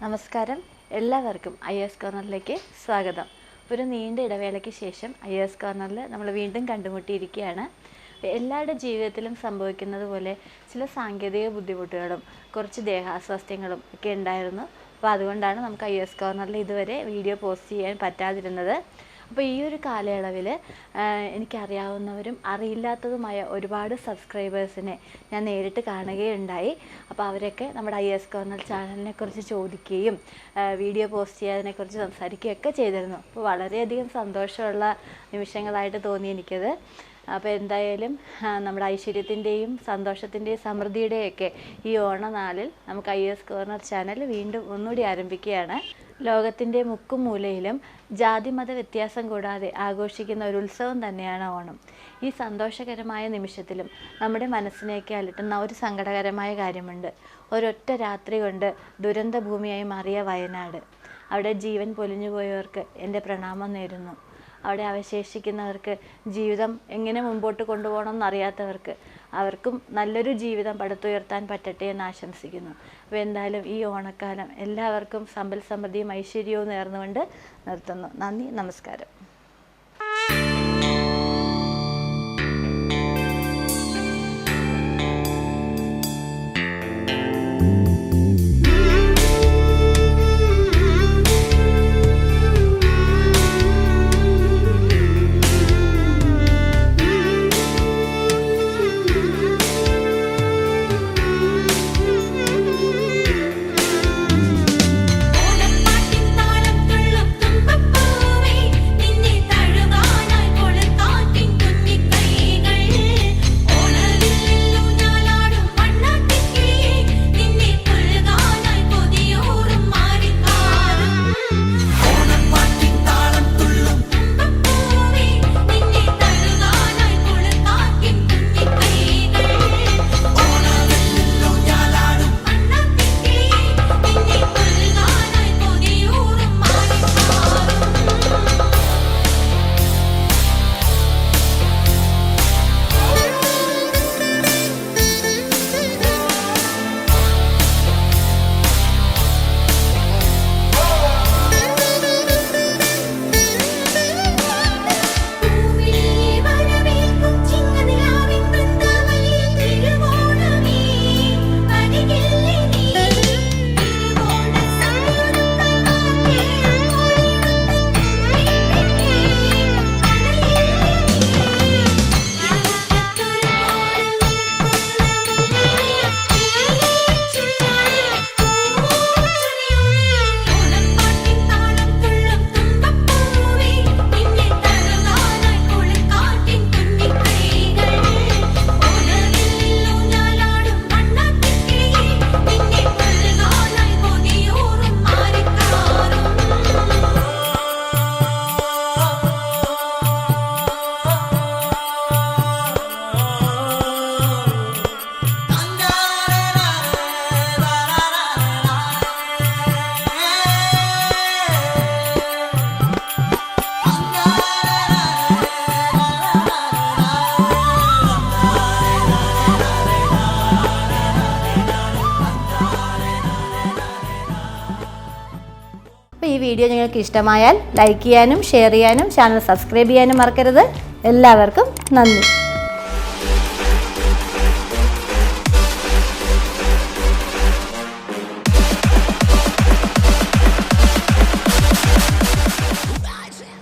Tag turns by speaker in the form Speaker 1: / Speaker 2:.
Speaker 1: നമസ്കാരം, എല്ലാവർക്കും IAS കോർണറിലേക്ക് സ്വാഗതം. ഒരു നീണ്ട ഇടവേളയ്ക്ക് ശേഷം IAS കോർണറിൽ നമ്മൾ വീണ്ടും കണ്ടുമുട്ടിയിരിക്കുകയാണ്. എല്ലാവരുടെ ജീവിതത്തിലും സംഭവിക്കുന്നത് പോലെ ചില സാങ്കേതിക ബുദ്ധിമുട്ടുകളും കുറച്ച് ദേഹാസ്വാസ്ഥ്യങ്ങളും ഒക്കെ ഉണ്ടായിരുന്നു. അപ്പോൾ അതുകൊണ്ടാണ് നമുക്ക് IAS കോർണറിൽ ഇതുവരെ വീഡിയോ പോസ്റ്റ് ചെയ്യാൻ പറ്റാതിരുന്നത്. അപ്പോൾ ഈ ഒരു കാലയളവിൽ എനിക്കറിയാവുന്നവരും അറിയില്ലാത്തതുമായ ഒരുപാട് സബ്സ്ക്രൈബേഴ്സിനെ ഞാൻ നേരിട്ട് കാണുകയുണ്ടായി. അപ്പോൾ അവരൊക്കെ നമ്മുടെ IAS കോർണർ ചാനലിനെ കുറിച്ച് ചോദിക്കുകയും വീഡിയോ പോസ്റ്റ് ചെയ്യാതിനെക്കുറിച്ച് സംസാരിക്കുകയൊക്കെ ചെയ്തിരുന്നു. അപ്പോൾ വളരെയധികം സന്തോഷമുള്ള നിമിഷങ്ങളായിട്ട് തോന്നി എനിക്കത്. അപ്പോൾ എന്തായാലും നമ്മുടെ ഐശ്വര്യത്തിൻ്റെയും സന്തോഷത്തിൻ്റെയും സമൃദ്ധിയുടെയൊക്കെ ഈ ഓണനാളിൽ നമുക്ക് IAS കോർണർ ചാനൽ വീണ്ടും ഒന്നുകൂടി ആരംഭിക്കുകയാണ്. ലോകത്തിൻ്റെ മുക്കും മൂലയിലും ജാതിമത വ്യത്യാസം കൂടാതെ ആഘോഷിക്കുന്ന ഒരു ഉത്സവം തന്നെയാണ് ഓണം. ഈ സന്തോഷകരമായ നിമിഷത്തിലും നമ്മുടെ മനസ്സിനെയൊക്കെ അലട്ടുന്ന ഒരു സങ്കടകരമായ കാര്യമുണ്ട്. ഒരൊറ്റ രാത്രി കൊണ്ട് ദുരന്ത ഭൂമിയായി മാറിയ വയനാട്. അവിടെ ജീവൻ പൊലിഞ്ഞുപോയവർക്ക് എൻ്റെ പ്രണാമം നേരുന്നു. അവിടെ അവശേഷിക്കുന്നവർക്ക് ജീവിതം എങ്ങനെ മുമ്പോട്ട് കൊണ്ടുപോകണം എന്നറിയാത്തവർക്ക് അവർക്കും നല്ലൊരു ജീവിതം പടുത്തുയർത്താൻ പറ്റട്ടെ എന്ന് ആശംസിക്കുന്നു. അപ്പോൾ എന്തായാലും ഈ ഓണക്കാലം എല്ലാവർക്കും സമ്പൽ സമൃദ്ധിയും ഐശ്വര്യവും നേർന്നുകൊണ്ട് നിർത്തുന്നു. നന്ദി, നമസ്കാരം. അപ്പോൾ ഈ വീഡിയോ നിങ്ങൾക്ക് ഇഷ്ടമായാൽ ലൈക്ക് ചെയ്യാനും ഷെയർ ചെയ്യാനും ചാനൽ സബ്സ്ക്രൈബ് ചെയ്യാനും മറക്കരുത്. എല്ലാവർക്കും നന്ദി.